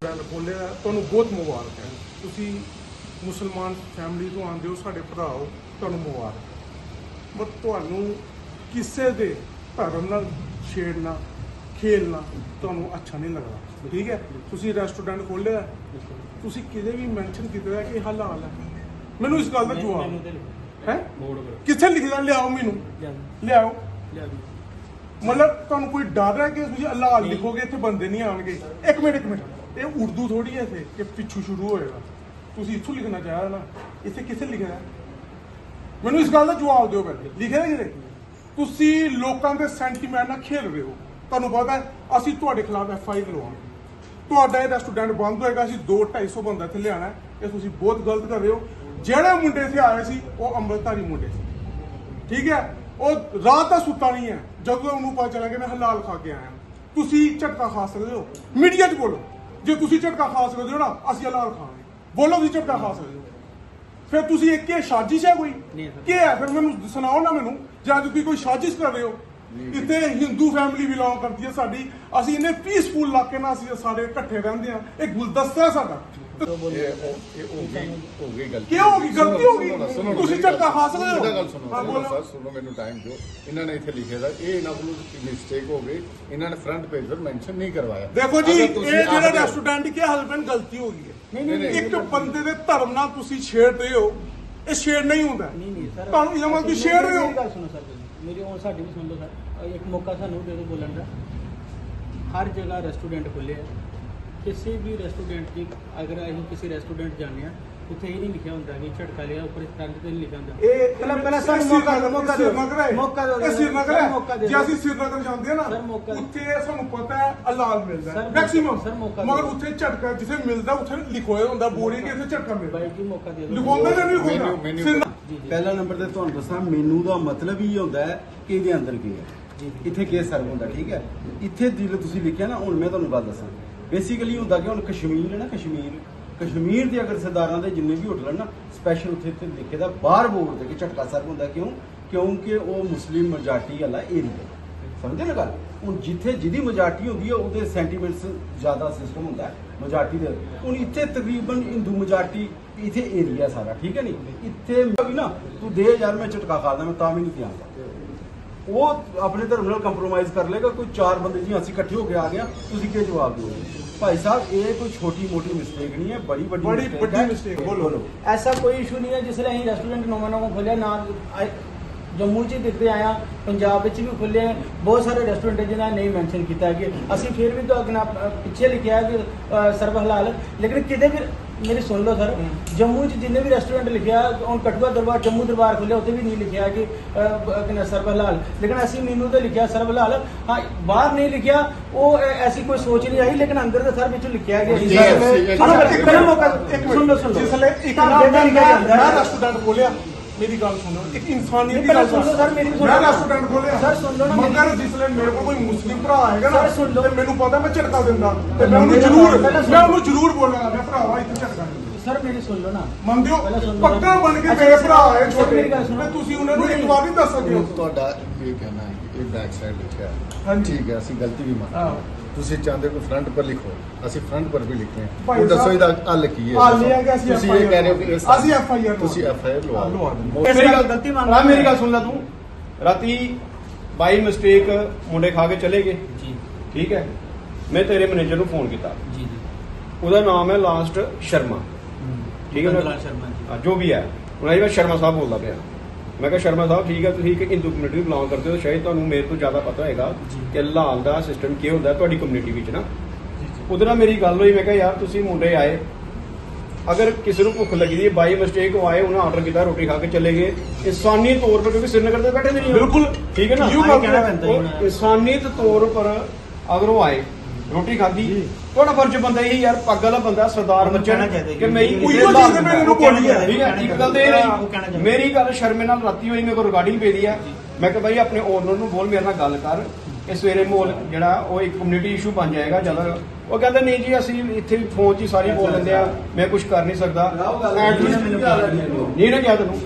Brand ਖੋਲ੍ਹਿਆ ਤੁਹਾਨੂੰ ਬਹੁਤ ਮੁਬਾਰਕ ਹੈ। ਤੁਸੀਂ ਮੁਸਲਮਾਨ ਫੈਮਿਲੀ ਤੋਂ ਆਉਂਦੇ ਹੋ, ਸਾਡੇ ਭਰਾ ਹੋ, ਤੁਹਾਨੂੰ ਮੁਬਾਰਕ। ਬਟ ਤੁਹਾਨੂੰ ਕਿਸੇ ਦੇ ਧਰਮ ਨਾਲ ਛੇੜਨਾ ਖੇਲਣਾ ਤੁਹਾਨੂੰ ਅੱਛਾ ਨਹੀਂ ਲੱਗਦਾ, ਠੀਕ ਹੈ। ਤੁਸੀਂ ਰੈਸਟੋਰੈਂਟ ਖੋਲ੍ਹਿਆ, ਤੁਸੀਂ ਕਿਤੇ ਵੀ ਮੈਂਸ਼ਨ ਕੀਤਾ ਹੈ ਕਿ ਇਹ ਹਲਾਲ ਹੈ, ਮੈਨੂੰ ਇਸ ਗੱਲ ਦਾ ਜਵਾਬ ਹੈ ਕਿੱਥੇ ਲਿਖਦਾ? ਲਿਆਓ, ਮੈਨੂੰ ਲਿਆਓ। ਮਤਲਬ ਤੁਹਾਨੂੰ ਕੋਈ ਡਰ ਹੈ ਕਿ ਤੁਸੀਂ ਹਲਾਲ ਲਿਖੋਗੇ ਇੱਥੇ ਬੰਦੇ ਨਹੀਂ ਆਉਣਗੇ? ਇੱਕ ਮਿੰਟ, ਇਹ ਉਰਦੂ ਥੋੜੀ ਹੈ ਇੱਥੇ ਕਿ ਪਿੱਛੋਂ ਸ਼ੁਰੂ ਹੋਏਗਾ। ਤੁਸੀਂ ਇੱਥੋਂ ਲਿਖਣਾ ਚਾਹਿਆ ਨਾ, ਇੱਥੇ ਕਿੱਥੇ ਲਿਖਿਆ? ਮੈਨੂੰ ਇਸ ਗੱਲ ਦਾ ਜਵਾਬ ਦਿਓ। ਪਹਿਲੇ ਲਿਖਿਆ ਕਿਤੇ? ਤੁਸੀਂ ਲੋਕਾਂ ਦੇ ਸੈਂਟੀਮੈਂਟ ਨਾਲ ਖੇਲ ਰਹੇ ਹੋ। ਤੁਹਾਨੂੰ ਪਤਾ ਹੈ ਅਸੀਂ ਤੁਹਾਡੇ ਖਿਲਾਫ FIR ਲਵਾਂਗੇ, ਤੁਹਾਡਾ ਇਹ ਰੈਸਟੋਰੈਂਟ ਬੰਦ ਹੋਏਗਾ, ਅਸੀਂ 200-250 ਬੰਦਾ ਇੱਥੇ ਲਿਆਣਾ। ਇਹ ਤੁਸੀਂ ਬਹੁਤ ਗਲਤ ਕਰ ਰਹੇ ਹੋ। ਜਿਹੜੇ ਮੁੰਡੇ ਇੱਥੇ ਆਏ ਸੀ ਉਹ ਅੰਮ੍ਰਿਤਧਾਰੀ ਮੁੰਡੇ ਸੀ, ਠੀਕ ਹੈ। ਉਹ ਰਾਤ ਦਾ ਸੁੱਤਾ ਨਹੀਂ ਹੈ ਜਦੋਂ ਉਹਨੂੰ ਪਤਾ ਚੱਲਿਆ ਕਿ ਮੈਂ ਹਲਾਲ ਖਾ ਕੇ ਆਇਆ। ਤੁਸੀਂ ਝਟਕਾ ਖਾ ਸਕਦੇ ਹੋ, ਮੀਡੀਆ 'ਚ ਬੋਲੋ। ਜੇ ਤੁਸੀਂ ਝਟਕਾ ਖਾ ਸਕਦੇ ਹੋ ਨਾ, ਅਸੀਂ ਹਲਾਲ ਖਾਵਾਂਗੇ, ਬੋਲੋ ਤੁਸੀਂ ਝਟਕਾ ਖਾ ਸਕਦੇ ਹੋ। ਫਿਰ ਤੁਸੀਂ ਇੱਕ ਇਹ ਸਾਜ਼ਿਸ਼ ਹੈ ਕੋਈ ਕੀ ਹੈ? ਫਿਰ ਮੈਨੂੰ ਸੁਣਾਓ ਨਾ ਮੈਨੂੰ, ਜਾਂ ਤੁਸੀਂ ਕੋਈ ਸਾਜ਼ਿਸ਼ ਕਰ ਰਹੇ ਹੋ। ਇੱਥੇ ਹਿੰਦੂ ਫੈਮਿਲੀ ਬਿਲੋਂਗ ਕਰਦੀ ਹੈ ਸਾਡੀ, ਅਸੀਂ ਇੰਨੇ ਪੀਸਫੁਲ ਇਲਾਕੇ ਨਾਲ ਅਸੀਂ ਸਾਰੇ ਇਕੱਠੇ ਰਹਿੰਦੇ ਹਾਂ। ਇਹ ਗੁਲਦਸਤਾ ਹੈ ਸਾਡਾ। ਕਿਉਂ ਹੋ ਗਈ ਗਲਤੀ? ਤੁਸੀਂ ਝਟਕਾ ਖਾ ਸਕਦੇ ਹੋ? ਸਰ ਸੁਣੋ, ਮੈਨੂੰ ਟਾਈਮ ਦਿਓ। ਇਹਨਾਂ ਨੇ ਇੱਥੇ ਲਿਖਿਆ ਦਾ ਇਹ ਇਹਨਾਂ ਕੋਲੋਂ ਮਿਸਟੇਕ ਹੋ ਗਈ, ਇਹਨਾਂ ਨੇ ਫਰੰਟ ਪੇਜ ਪਰ ਮੈਂਸ਼ਨ ਨਹੀਂ ਕਰਵਾਇਆ। ਦੇਖੋ ਜੀ, ਇਹ ਜਿਹੜਾ ਰੈਸਟੋਰੈਂਟ ਕੀ ਹਸਬੈਂਡ ਗਲਤੀ ਹੋ ਗਈ ਹੈ। ਇੱਕ ਬੰਦੇ ਦੇ ਧਰਮ ਨਾਲ ਤੁਸੀਂ ਛੇੜ ਰਹੇ ਹੋ, ਇਹ ਛੇੜ ਨਹੀਂ ਹੁੰਦਾ। ਤੁਹਾਨੂੰ ਇਹ ਮਤਲਬ ਤੁਸੀਂ ਛੇੜ ਰਹੇ ਹੋ। ਸੁਣੋ ਸਰ, ਮੇਰੀ ਹੁਣ ਸਾਡੀ ਵੀ ਸੁਣ ਲਓ ਸਰ, ਇੱਕ ਮੌਕਾ ਸਾਨੂੰ ਦੇ ਦਿਓ ਬੋਲਣ ਦਾ। ਹਰ ਜਗ੍ਹਾ ਰੈਸਟੋਰੈਂਟ ਖੁੱਲੇ ਆ, ਕਿਸੇ ਵੀ ਰੈਸਟੋਰੈਂਟ ਦੀ ਅਗਰ ਅਸੀਂ ਕਿਸੇ ਰੈਸਟੋਰੈਂਟ ਜਾਂਦੇ ਆ, ਉੱਥੇ ਇਹ ਨਹੀਂ ਲਿਖਿਆ ਹੁੰਦਾ ਕਿ ਝਟਕਾ ਲਿਆ, ਉੱਪਰ ਟੰਗ ਤੇ ਨਹੀਂ ਲਿਖਿਆ ਹੁੰਦਾ। ਇਹ ਪਹਿਲਾਂ ਸਾਨੂੰ ਮੌਕਾ ਦਿਓ, ਮੌਕਾ ਦਿਓ। ਇਹ ਸ਼੍ਰੀਨਗਰ ਹੈ। ਜੇ ਅਸੀਂ ਸ਼੍ਰੀਨਗਰ ਜਾਂਦੇ ਆ ਨਾ, ਉੱਥੇ ਸਾਨੂੰ ਪਤਾ ਹੈ ਹਲਾਲ ਮਿਲਦਾ ਹੈ ਮੈਕਸਿਮਮ, ਮਗਰ ਉੱਥੇ ਝਟਕਾ ਜਿੱਥੇ ਮਿਲਦਾ ਉੱਥੇ ਲਿਖੋਇਆ ਹੁੰਦਾ ਬੋਰੀ ਕਿ ਇੱਥੇ ਝਟਕਾ ਮਿਲਦਾ। ਬਾਈ ਜੀ ਮੌਕਾ ਦੇ ਦਿਓ। ਲਿਖਾਉਂਦੇ ਜਾਂ ਨਹੀਂ ਲਿਖਾਉਂਦਾ? ਪਹਿਲਾ ਨੰਬਰ ਤੇ ਤੁਹਾਨੂੰ ਦੱਸਾਂ, ਮੈਨੂ ਦਾ ਮਤਲਬ ਹੀ ਹੁੰਦਾ ਹੈ ਕਿ ਇਹਦੇ ਅੰਦਰ ਕੀ ਹੈ, ਇੱਥੇ ਕੀ ਸਰਵ ਹੁੰਦਾ, ਠੀਕ ਹੈ। ਇੱਥੇ ਜਿਹੜਾ ਤੁਸੀਂ ਲਿਖਿਆ ਨਾ, ਹੁਣ ਮੈਂ ਤੁਹਾਨੂੰ ਗੱਲ ਦੱਸਾਂ, ਬੇਸਿਕਲੀ ਹੁੰਦਾ ਕਿ ਹੁਣ ਕਸ਼ਮੀਰ ਹੈ ਨਾ, ਕਸ਼ਮੀਰ ਦੇ ਅਗਰ ਸਰਦਾਰਾਂ ਦੇ ਜਿੰਨੇ ਵੀ ਹੋਟਲ ਹਨ ਨਾ, ਸਪੈਸ਼ਲ ਉੱਥੇ ਲਿਖੇ ਦਾ ਬਾਹਰ ਬੋਰਡ ਤੇ ਕਿ ਝਟਕਾ ਸਰਵ ਹੁੰਦਾ। ਕਿਉਂਕਿ ਉਹ ਮੁਸਲਿਮ ਮੈਜੋਰਟੀ ਵਾਲਾ ਏਰੀਆ, ਸਮਝੇ ਨਾ ਗੱਲ। ਹੁਣ ਜਿੱਥੇ ਜਿਹਦੀ ਮੈਜੋਰਟੀ ਹੁੰਦੀ ਹੈ ਉਹਦੇ ਸੈਂਟੀਮੈਂਟਸ ਜ਼ਿਆਦਾ ਸਿਸਟਮ ਹੁੰਦਾ ਹੈ ਮੈਜੋਰਟੀ ਦੇ। ਹੁਣ ਇੱਥੇ ਤਕਰੀਬਨ ਹਿੰਦੂ ਮੈਜੋਰਟੀ ਇੱਥੇ ਏਰੀਆ ਸਾਰਾ, ਠੀਕ ਹੈ। ਨਹੀਂ ਇੱਥੇ ਵੀ ਨਾ ਤੂੰ ਦੇ ਯਾਰ ਮੈਂ ਝਟਕਾ ਖਾਦਾ, ਮੈਂ ਤਾਂ ਵੀ ਨਹੀਂ ਦਿਆਂਗਾ। ਉਹ ਆਪਣੇ ਧਰਮ ਨਾਲ ਕੰਪਰੋਮਾਈਜ਼ ਕਰ ਲੇਗਾ। ਕੋਈ 4 ਬੰਦੇ ਜੀ ਅਸੀਂ ਇਕੱਠੇ ਹੋ ਕੇ ਆ ਗਏ, ਤੁਸੀਂ ਕੀ ਜਵਾਬ ਦਿਓਗੇ? ਭਾਈ ਸਾਹਿਬ, ਇਹ ਕੋਈ ਛੋਟੀ ਮੋਟੀ ਮਿਸਟੇਕ ਨਹੀਂ ਹੈ, ਬੜੀ ਵੱਡੀ ਮਿਸਟੇਕ। ਬੋਲੋ। ਐਸਾ ਕੋਈ ਇਸ਼ੂ ਨਹੀਂ ਹੈ। ਜਿਸ ਲਈ ਅਸੀਂ ਰੈਸਟੋਰੈਂਟ ਨਵਾਂ ਖੋਲਿਆ, ਨਾਲ ਜੰਮੂ 'ਚ ਦੇਖਦੇ ਆਇਆ, ਪੰਜਾਬ ਵਿੱਚ ਵੀ ਖੁੱਲੇ ਹੈ, ਬਹੁਤ ਸਾਰੇ ਰੈਸਟੋਰੈਂਟ ਜਿਨ੍ਹਾਂ ਨੇ ਨਹੀਂ ਮੈਂਸ਼ਨ ਕੀਤਾ ਕਿ ਅਸੀਂ ਫਿਰ ਵੀ ਤਾਂ ਅੱਗੇ ਪਿੱਛੇ ਲਿਖਿਆ ਕਿ ਸਰਬ ਹਲਾਲ, ਲੇਕਿਨ ਕਿਤੇ ਵੀ ਮੇਰੀ ਸੁਣ ਲਓ ਸਰ, ਜੰਮੂ 'ਚ ਜਿੰਨੇ ਵੀ ਰੈਸਟੋਰੈਂਟ ਲਿਖਿਆ, ਹੁਣ ਕਠੂਆ ਦਰਬਾਰ ਜੰਮੂ ਦਰਬਾਰ ਖੁੱਲਿਆ, ਉੱਥੇ ਵੀ ਨਹੀਂ ਲਿਖਿਆ ਕਿ ਸਰਬ ਹਲਾਲ, ਲੇਕਿਨ ਅਸੀਂ ਮੈਨੂੰ ਤੇ ਲਿਖਿਆ ਸਰਬ ਹਲਾਲ। ਹਾਂ, ਬਾਹਰ ਨਹੀਂ ਲਿਖਿਆ, ਉਹ ਐਸੀ ਕੋਈ ਸੋਚ ਨਹੀਂ ਆਈ, ਲੇਕਿਨ ਅੰਦਰ ਤਾਂ ਸਰ ਵਿੱਚੋਂ ਲਿਖਿਆ ਗਿਆ। ਸੁਣ ਲਓ ਜਿਸ ਲਈ ਇੱਕ ਰੈਸਟੋਰੈਂਟ ਖੋਲਿਆ, ਮੇਰੀ ਗੱਲ ਸੁਣੋ, ਇੱਕ ਇਨਸਾਨੀਅਤ ਦੀ ਗੱਲ ਸੁਣੋ ਸਰ। ਮੈਂ ਰੈਸਟੋਰੈਂਟ ਖੋਲਿਆ ਸਰ, ਸੁਣ ਲਓ ਨਾ। ਮਗਰ ਜਿਸ ਲਈ ਮੇਰੇ ਕੋਲ ਕੋਈ ਮੁਸਲਿਮ ਭਰਾ ਆਏਗਾ ਨਾ, ਤੇ ਮੈਨੂੰ ਪਤਾ ਮੈਂ ਝਟਕਾ ਦਿੰਦਾ, ਤੇ ਮੈਂ ਉਹਨੂੰ ਜ਼ਰੂਰ ਬੋਲਾਂਗਾ, ਮੈਂ ਭਰਾਵਾ ਇੱਥੇ ਝਟਕਾ ਸਰ। ਮੇਰੀ ਸੁਣ ਲਓ ਨਾ, ਮੰਨਦੇ ਹੋ? ਪੱਕਾ ਬਣ ਕੇ ਮੇਰੇ ਭਰਾ ਆਏ ਛੋਟੇ, ਤੇ ਤੁਸੀਂ ਉਹਨਾਂ ਨੂੰ ਇੱਕ ਵਾਰ ਨਹੀਂ ਦੱਸ ਸਕਦੇ ਹੋ। ਤੁਹਾਡਾ ਇਹ ਕਹਿਣਾ ਹੈ ਕਿ ਇਹ ਬੈਕ ਸਾਈਡ ਲਿਖਿਆ, ਹਾਂਜੀ ਠੀਕ ਹੈ, ਅਸੀਂ ਗਲਤੀ ਵੀ ਮੰਨਦੇ ਹਾਂ। ਤੁਸੀਂ ਚਾਹੁੰਦੇ ਹੋ ਫਰੰਟ ਪਰ ਲਿਖੋ, ਅਸੀਂ ਫਰੰਟ ਪਰ ਵੀ ਲਿਖਦੇ ਹਾਂ। ਉਹ ਦੱਸੋ ਇਹਦਾ ਹੱਲ ਕੀ ਹੈ? ਤੁਸੀਂ ਇਹ ਕਹਿ ਰਹੇ ਹੋ ਕਿ ਅਸੀਂ FIR ਤੁਸੀਂ FIR ਲਵਾ ਦਿਓ। ਮੇਰੀ ਗੱਲ ਗਲਤੀ ਮੰਨ ਲਾ, ਮੇਰੀ ਗੱਲ ਸੁਣ ਲੈ ਤੂੰ। ਰਾਤੀ ਬਾਈ ਮਿਸਟੇਕ ਮੁੰਡੇ ਖਾ ਕੇ ਚਲੇ ਗਏ ਜੀ, ਠੀਕ ਹੈ। ਮੈਂ ਤੇਰੇ ਮੈਨੇਜਰ ਨੂੰ ਫੋਨ ਕੀਤਾ ਜੀ, ਉਹਦਾ ਨਾਮ ਹੈ ਲਾਸਟ ਸ਼ਰਮਾ, ਠੀਕ ਹੈ ਨਾ, ਜੋ ਵੀ ਹੈ। ਉਹਨਾਂ ਜੀ ਮੈਂ ਸ਼ਰਮਾ ਸਾਹਿਬ ਬੋਲਦਾ ਪਿਆ। ਮੈਂ ਕਿਹਾ ਸ਼ਰਮਾ ਸਾਹਿਬ ਠੀਕ ਹੈ, ਤੁਸੀਂ ਇੱਕ ਹਿੰਦੂ ਕਮਿਊਨਿਟੀ ਨੂੰ ਬਿਲੋਂਗ ਕਰਦੇ ਹੋ, ਸ਼ਾਇਦ ਤੁਹਾਨੂੰ ਮੇਰੇ ਤੋਂ ਜ਼ਿਆਦਾ ਪਤਾ ਹੋਏਗਾ ਕਿ ਹਲਾਲ ਦਾ ਸਿਸਟਮ ਕੀ ਹੁੰਦਾ ਤੁਹਾਡੀ ਕਮਿਊਨਿਟੀ ਵਿੱਚ ਨਾ। ਉਹਦੇ ਨਾਲ ਮੇਰੀ ਗੱਲ ਹੋਈ, ਮੈਂ ਕਿਹਾ ਯਾਰ ਤੁਸੀਂ ਮੁੰਡੇ ਆਏ, ਅਗਰ ਕਿਸੇ ਨੂੰ ਭੁੱਖ ਲੱਗੀ ਦੀ ਹੈ, ਬਾਈ ਮਿਸਟੇਕ ਉਹ ਆਏ, ਉਹਨਾਂ ਆਰਡਰ ਕੀਤਾ, ਰੋਟੀ ਖਾ ਕੇ ਚਲੇ ਗਏ, ਇਨਸਾਨੀ ਤੌਰ ਪਰ, ਕਿਉਂਕਿ श्रीनगर ਤੇ ਬੈਠੇ ਨਹੀਂ, ਬਿਲਕੁਲ ਠੀਕ ਹੈ ਨਾ, ਇਨਸਾਨੀਅਤ ਤੌਰ ਪਰ ਅਗਰ ਉਹ ਆਏ, ਰੋਟੀ ਖਾਧੀ, ਤੁਹਾਡਾ ਫਰਜ਼ ਬੰਦਾ ਇਹੀ ਯਾਰ, ਪੱਗ ਵਾਲਾ ਬੰਦਾ ਸਰਦਾਰ ਬੱਚਾ ਕਿ ਮੇਰੀ ਇੱਕ ਗੱਲ ਤੇ ਮੇਰੀ ਗੱਲ ਸ਼ਰਮੇ ਨਾਲ ਰਾਤੀ ਹੋਈ, ਮੇਰੇ ਕੋਲ ਰਿਕਾਰਡਿੰਗ ਪਈ ਦੀ ਹੈ। ਮੈਂ ਕਿਹਾ ਬਾਈ ਆਪਣੇ ਓਨਰ ਨੂੰ ਬੋਲ, ਮੇਰੇ ਨਾਲ ਗੱਲ ਕਰ, ਇਹ ਸਵੇਰੇ ਮਾਹੌਲ ਜਿਹੜਾ ਉਹ ਇੱਕ ਕਮਿਊਨਿਟੀ ਇਸ਼ੂ ਬਣ ਜਾਏਗਾ ਜ਼ਿਆਦਾ। ਉਹ ਕਹਿੰਦਾ ਨਹੀਂ ਜੀ ਅਸੀਂ ਇੱਥੇ ਫੋਨ 'ਚ ਹੀ ਸਾਰੀ ਬੋਲ ਲੈਂਦੇ ਆ, ਮੈਂ ਕੁਝ ਕਰ ਨਹੀਂ ਸਕਦਾ। ਨਹੀਂ ਨਾ ਕਿਹਾ ਤੈਨੂੰ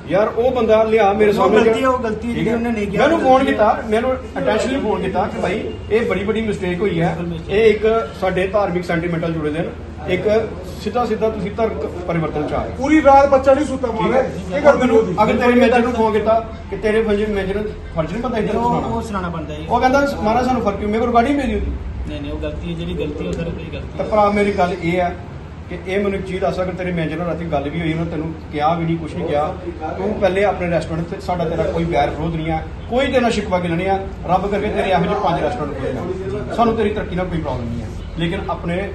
ਯਾਰ ਉਹ ਬੰਦਾ ਲਿਆ ਮੇਰੇ ਸਾਹਮਣੇ ਗਲਤੀ ਹੈ, ਉਹ ਗਲਤੀ ਹੈ ਜਿਹੜੀ ਉਹਨੇ ਨਹੀਂ ਕੀਤੀ। ਮੈਨੂੰ ਫੋਨ ਕੀਤਾ, ਮੈਨੂੰ ਅਟੈਂਸ਼ਨਲੀ ਫੋਨ ਕੀਤਾ ਕਿ ਭਾਈ ਇਹ ਬੜੀ ਵੱਡੀ ਮਿਸਟੇਕ ਹੋਈ ਹੈ, ਇਹ ਇੱਕ ਸਾਡੇ ਧਾਰਮਿਕ ਸੈਂਟੀਮੈਂਟਲ ਜੁੜੇ ਦੇ ਨੇ, ਇੱਕ ਸਿੱਧਾ ਤੁਸੀਂ ਧਰਮ ਪਰਿਵਰਤਨ ਚ ਆ ਰਹੇ। ਪੂਰੀ ਰਾਤ ਬੱਚਾ ਨਹੀਂ ਸੁੱਤਾ ਮਾਰੇ ਇਹ ਕਰ ਮੈਨੂੰ ਅਗਰ ਤੇਰੇ ਮੈਨੇਜਰ ਨੂੰ ਫੋਨ ਕੀਤਾ ਕਿ ਤੇਰੇ ਮੈਨੇਜਰ ਫਰਜ਼ ਨਹੀਂ ਪਤਾ ਇੱਧਰ ਉਹ ਸੁਣਾਉਣਾ ਪੈਂਦਾ ਜੀ। ਉਹ ਕਹਿੰਦਾ ਮਹਾਰਾਜ ਸਾਨੂੰ ਫਰਕ ਮੇਰੇ ਕੋਲ ਗਾੜੀ ਮੇਰੀ ਹੁੰਦੀ। ਨਹੀਂ ਉਹ ਗਲਤੀ ਹੈ, ਜਿਹੜੀ ਗਲਤੀ ਉਹ ਸਰ ਕੋਈ ਗਲਤੀ ਤਾਂ ਭਰਾ ਮੇਰੀ ਗੱਲ ਇਹ ਹੈ ਕਿ ਇਹ ਮੈਨੂੰ ਇੱਕ ਚੀਜ਼ ਦੱਸ, ਅਗਰ ਤੇਰੇ ਮੈਨੇਜਰ ਨਾਲ ਰਾਤੀ ਗੱਲ ਵੀ ਹੋਈ, ਉਹਨੇ ਤੈਨੂੰ ਕਿਹਾ ਵੀ ਨਹੀਂ, ਕੁਝ ਨਹੀਂ ਕਿਹਾ, ਤੂੰ ਪਹਿਲੇ ਆਪਣੇ ਰੈਸਟੋਰੈਂਟ ਤੇ ਸਾਡਾ ਤੇਰਾ ਕੋਈ ਵੈਰ ਵਿਰੋਧ ਨਹੀਂ ਹੈ, ਕੋਈ ਤੇਰੇ ਨਾਲ ਸ਼ਿਕਵਾ ਗਿਲਾ ਨਹੀਂ ਹੈ, ਰੱਬ ਕਰਕੇ ਤੇਰੇ ਇਹੋ ਜਿਹੇ 5 ਰੈਸਟੋਰੈਂਟ ਖੋਲ੍ਹੇ ਜਾਣ, ਸਾਨੂੰ ਤੇਰੀ ਤਰੱਕੀ ਨਾਲ ਕੋਈ ਪ੍ਰੋਬਲਮ ਨਹੀਂ ਹੈ, ਲੇਕਿਨ ਆਪਣੇ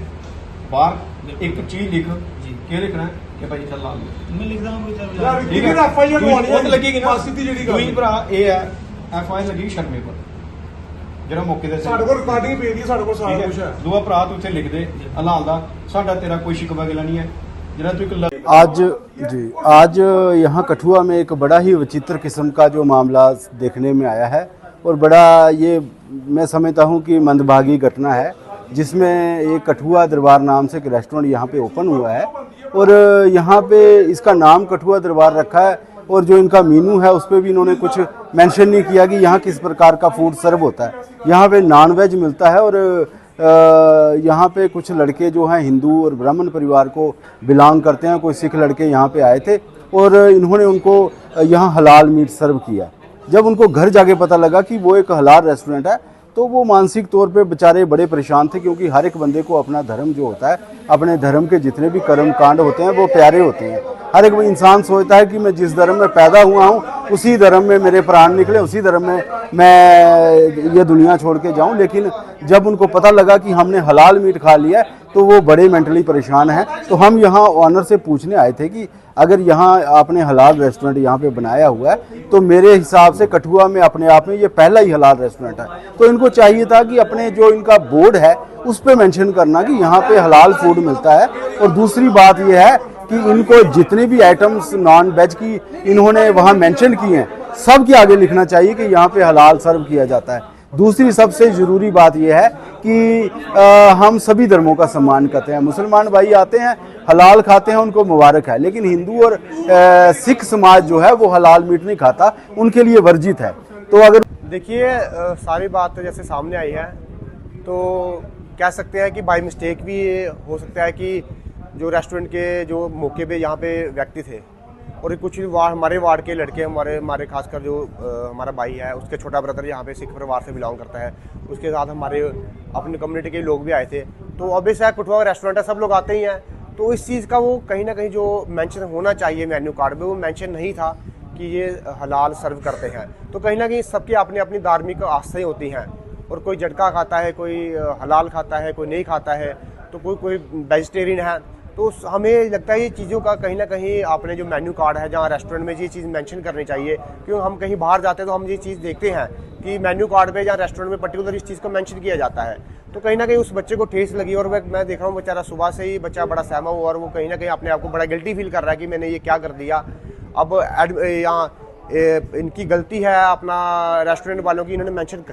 ਬਾਹਰ ਇੱਕ ਚੀਜ਼ ਲਿਖ, ਕੀ ਲਿਖਣਾ ਕਿ ਭਾਈ ਚੱਲ ਲਾ ਲਓ। ਮੈਂ ਲਿਖਦਾ ਹਾਂ ਕੋਈ ਸਰ ਯਾਰ ਠੀਕ ਕਿਹਦੀ ਹੈ ਐਫਆਈਆਰ ਲਵਾਉਣੀ ਉਹ ਤਾਂ ਲੱਗੇਗੀ ਨਾ, ਸਿੱਧੀ ਜਿਹੜੀ ਦੂਈ ਗੱਲ ਭਰਾ ਇਹ ਹੈ ਐਫਆਈਆਰ ਲੱਗੀ ਸ਼ਰਮੇ ਪਰ, ਜਿਹੜਾ ਮੌਕੇ ਦੇ ਸਾਡੇ ਕੋਲ ਰਿਕਾਰਡਿੰਗ ਪਈ ਦੀ, ਸਾਡੇ ਕੋਲ ਸਾਰਾ ਕੁਝ ਹੈ। ਦੂਆ ਭਰਾ ਤੂੰ ਇੱਥੇ ਲਿਖ ਦੇ ਹਲਾਲ ਦਾ, ਸਾਡਾ ਤੇਰਾ ਕੋਈ ਸ਼ਿਕਵਾ ਗਿਲਾ ਨਹੀਂ ਹੈ, ਜਿਹੜਾ ਤੂੰ ਇੱਕ आज यहाँ कठुआ में एक बड़ा ही विचित्र किस्म का जो मामला देखने में आया है और बड़ा ये मैं समझता हूँ कि मंदभागी घटना है, जिसमें एक कठुआ दरबार नाम से एक रेस्टोरेंट यहाँ पे ओपन हुआ है और यहाँ पे इसका नाम कठुआ दरबार रखा है और जो इनका मेनू है उस पर भी इन्होंने कुछ मेंशन नहीं किया कि यहाँ किस प्रकार का फूड सर्व होता है। यहाँ पे नॉन वेज मिलता है और यहाँ पे कुछ लड़के जो हैं हिंदू और ब्राह्मण परिवार को बिलोंग करते हैं, कोई सिख लड़के यहाँ पे आए थे और इन्होंने उनको यहाँ हलाल मीट सर्व किया। जब उनको घर जाके पता लगा कि वो एक हलाल रेस्टोरेंट है तो वो मानसिक तौर पे बेचारे बड़े परेशान थे, क्योंकि हर एक बंदे को अपना धर्म जो होता है, अपने धर्म के जितने भी कर्म कांड होते हैं वो प्यारे होते हैं। हर एक इंसान सोचता है कि मैं जिस धर्म में पैदा हुआ हूँ उसी धर्म में मेरे प्राण निकले, उसी धर्म में मैं ये दुनिया छोड़ के जाऊँ। लेकिन जब उनको पता लगा कि हमने हलाल मीट खा लिया है तो वो बड़े मेंटली परेशान हैं। तो हम यहाँ ऑनर से पूछने आए थे कि अगर यहाँ आपने हलाल रेस्टोरेंट यहाँ पे बनाया हुआ है तो मेरे हिसाब से कठुआ में अपने आप में ये पहला ही हलाल रेस्टोरेंट है, तो इनको चाहिए था कि अपने जो इनका बोर्ड है उस पे मेंशन करना कि यहाँ पे हलाल फूड मिलता है। और दूसरी बात ये है कि इनको जितने भी आइटम्स नॉन वेज की इन्होंने वहाँ मेंशन किए हैं, सब के आगे लिखना चाहिए कि यहाँ पे हलाल सर्व किया जाता है। दूसरी सबसे ज़रूरी बात यह है कि हम सभी धर्मों का सम्मान करते हैं। मुसलमान भाई आते हैं हलाल खाते हैं, उनको मुबारक है, लेकिन हिंदू और सिख समाज जो है वो हलाल मीट नहीं खाता, उनके लिए वर्जित है। तो अगर देखिए सारी बात तो जैसे सामने आई है तो कह सकते हैं कि बाय मिस्टेक भी ये हो सकता है कि जो रेस्टोरेंट के जो मौके पे यहाँ पे व्यक्ति थे और कुछ हमारे वार्ड के लड़के, हमारे खासकर जो हमारा भाई है उसके छोटा ब्रदर यहाँ पे सिख परिवार से बिलोंग करता है, उसके साथ हमारे अपनी कम्युनिटी के लोग भी आए थे। तो ऑब्वियस है कठुआ रेस्टोरेंट है, सब लोग आते ही हैं, तो इस चीज़ का वो कहीं ना कहीं जो मेंशन होना चाहिए मेन्यू कार्ड में वो मेंशन नहीं था कि ये हलाल सर्व करते हैं। तो कहीं ना कहीं सबकी अपनी अपनी धार्मिक आस्थाएं होती हैं और कोई झटका खाता है, कोई हलाल खाता है, कोई नहीं खाता है, तो कोई वेजिटेरियन है। तो हमें लगता है ये चीज़ों का कहीं ना कहीं आपने जो मेन्यू कार्ड है जहाँ रेस्टोरेंट में ये चीज़ मेंशन करनी चाहिए, क्योंकि हम कहीं बाहर जाते हैं तो हम ये चीज़ देखते हैं कि मेन्यू कार्ड पे या रेस्टोरेंट में पर्टिकुलर इस चीज़ को मेंशन किया जाता है। तो कहीं ना कहीं उस बच्चे को ठेस लगी और मैं देख रहा हूँ बेचारा सुबह से ही बच्चा बड़ा सहमा हुआ और वो कहीं ना कहीं अपने आप को बड़ा गिल्टी फील कर रहा है कि मैंने ये क्या कर दिया। अब यहाँ इनकी गलती है अपना रेस्टोरेंट वालों की, इन्होंने मेंशन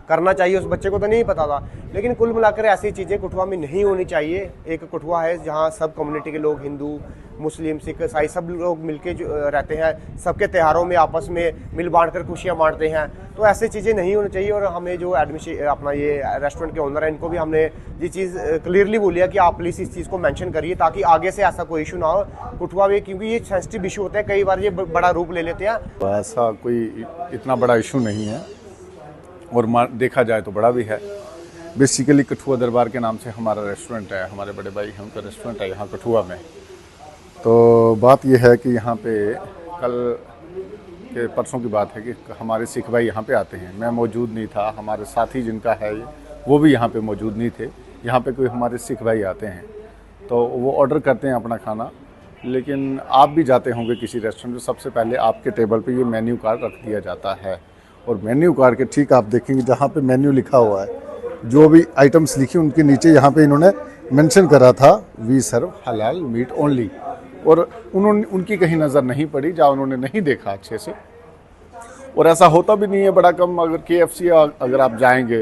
करना चाहिए, उस बच्चे को तो नहीं पता था। लेकिन कुल मिलाकर ऐसी चीज़ें कठुआ में नहीं होनी चाहिए। एक कठुआ है जहाँ सब कम्युनिटी के लोग, हिंदू, मुस्लिम, सिख, ईसाई सब लोग मिलके जो रहते हैं, सबके त्योहारों में आपस में मिल बांट कर खुशियाँ बांटते हैं। तो ऐसी चीज़ें नहीं होनी चाहिए। और हमें जो अपना ये रेस्टोरेंट के ओनर है इनको भी हमने ये चीज़ क्लियरली बोली है कि आप प्लीज़ इस चीज़ को मेंशन करिए ताकि आगे से ऐसा कोई इशू ना हो कठुआ में, क्योंकि ये सेंसिटिव इशू होते हैं, कई बार ये बड़ा रूप ले लेते हैं। ऐसा कोई इतना बड़ा इशू नहीं है और देखा जाए तो बड़ा भी है। बेसिकली कठुआ दरबार के नाम से हमारा रेस्टोरेंट है, हमारे बड़े भाई हैं उनका रेस्टोरेंट है यहाँ कठुआ में। तो बात यह है कि यहाँ पे कल के परसों की बात है कि हमारे सिख भाई यहाँ पे आते हैं, मैं मौजूद नहीं था, हमारे साथी जिनका है वो भी यहाँ पे मौजूद नहीं थे। यहाँ पे कोई हमारे सिख भाई आते हैं तो वो ऑर्डर करते हैं अपना खाना, लेकिन आप भी जाते होंगे किसी रेस्टोरेंट में, सबसे पहले आपके टेबल पे ये मेन्यू कार्ड रख दिया जाता है और मेन्यू कार्ड के ठीक आप देखेंगे जहाँ पे मेन्यू लिखा हुआ है, जो भी आइटम्स लिखी उनके नीचे यहाँ पे इन्होंने मेंशन करा था वी सर्व हलाल मीट ओनली, और उनकी कहीं नज़र नहीं पड़ी जहाँ उन्होंने नहीं देखा अच्छे से। और ऐसा होता भी नहीं है बड़ा कम। अगर KFC अगर आप जाएंगे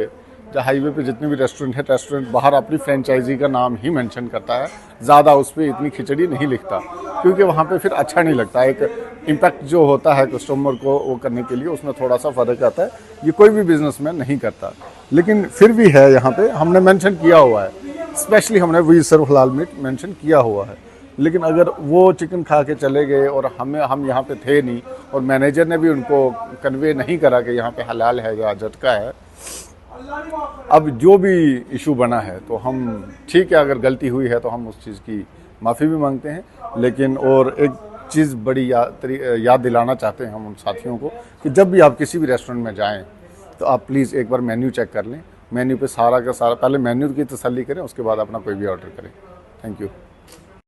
जहाँ हाईवे पे जितने भी रेस्टोरेंट है, रेस्टोरेंट बाहर अपनी फ्रेंचाइजी का नाम ही मेंशन करता है, ज़्यादा उस पर इतनी खिचड़ी नहीं लिखता, क्योंकि वहाँ पे फिर अच्छा नहीं लगता। एक इम्पैक्ट जो होता है कस्टमर को वो करने के लिए उसमें थोड़ा सा फ़र्क आता है। ये कोई भी बिजनेसमैन नहीं करता, लेकिन फिर भी है यहाँ पे हमने मेंशन किया हुआ है, स्पेशली हमने वी सर्व हलाल मीट मेंशन किया हुआ है। लेकिन अगर वो चिकन खा के चले गए और हम यहाँ पे थे नहीं और मैनेजर ने भी उनको कन्वे नहीं करा कि यहाँ पे हलाल है या झटका है, अब जो भी इशू बना है तो हम ठीक है, अगर गलती हुई है तो हम उस चीज़ की माफ़ी भी मांगते हैं। लेकिन और एक चीज़ बड़ी याद दिलाना चाहते हैं हम उन साथियों को कि जब भी आप किसी भी रेस्टोरेंट में जाएं तो आप प्लीज़ एक बार मेन्यू चेक कर लें। मेन्यू पे सारा का सारा, पहले मेन्यू की तसल्ली करें, उसके बाद अपना कोई भी ऑर्डर करें। Thank you.